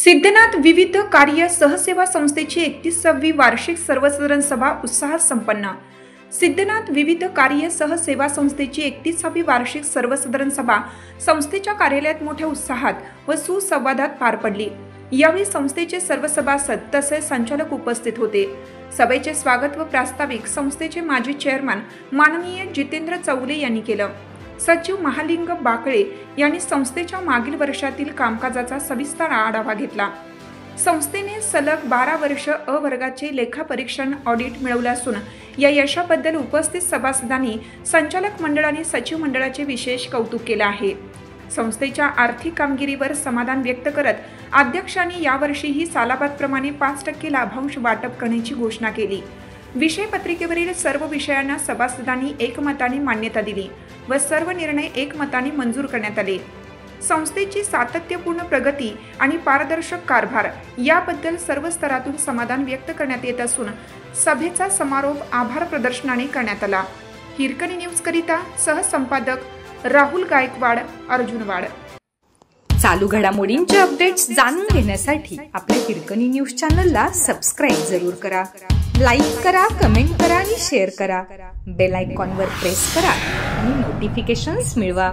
सिद्धनाथ विविध कार्य सहसेवा संस्थेची 31वी वार्षिक सर्वसाधारण सभा उत्साहात संपन्न। सिद्धनाथ विविध कार्य सहसेवा संस्थेची 31वी वार्षिक सर्वसाधारण सभा संस्थेच्या कार्यालयात मोठ्या उत्साहात व सुसंवादात पार पडली। यावेळी संस्थेचे सर्व सभासद तसेच संचालक उपस्थित होते। सभेचे स्वागत व प्रास्ताविक संस्थेचे माजी चेअरमन माननीय जितेंद्र चौले यांनी केलं। सचिव महालिंग बाकळे यांनी संस्थेच्या मागील वर्षातील कामकाजाचा सविस्तर आढावा घेतला। संस्थेने सलग 12 वर्ष अ वर्गाचे लेखापरीक्षण ऑडिट मिळवले असून या यशाबद्दल उपस्थित सभासदांनी संचालक मंडळ आणि सचिव मंडळाचे विशेष कौतुक केले आहे। संस्थेच्या आर्थिक कामगिरीवर समाधान व्यक्त करत अध्यक्षांनी यावर्षीही सालाबादप्रमाणे 5% लाभांश वाटप करण्याची घोषणा केली। विषय पत्रिकेवरील सर्व विषयांना सभासदांनी एकमताने मान्यता दिली व सर्व निर्णय एकमताने मंजूर करण्यात आले। संस्थेची सातत्यपूर्ण प्रगती आणि पारदर्शक कारभार याबद्दल सर्व स्तरातून समाधान व्यक्त करण्यात येत असून सभेचा समारोप आभार प्रदर्शनाने करण्यात आला। हिरकणी न्यूज करिता सहसंपादक राहुल गायकवाड, अर्जुनवाड। चालू घडामोडींचे अपडेट्स जाणून घेण्यासाठी आपल्या हिरकणी न्यूज चॅनलला सबस्क्राइब जरूर करा, लाईक करा, कमेंट करा आणि शेअर करा। बेल आयकॉनवर प्रेस करा आणि नोटिफिकेशन्स मिळवा।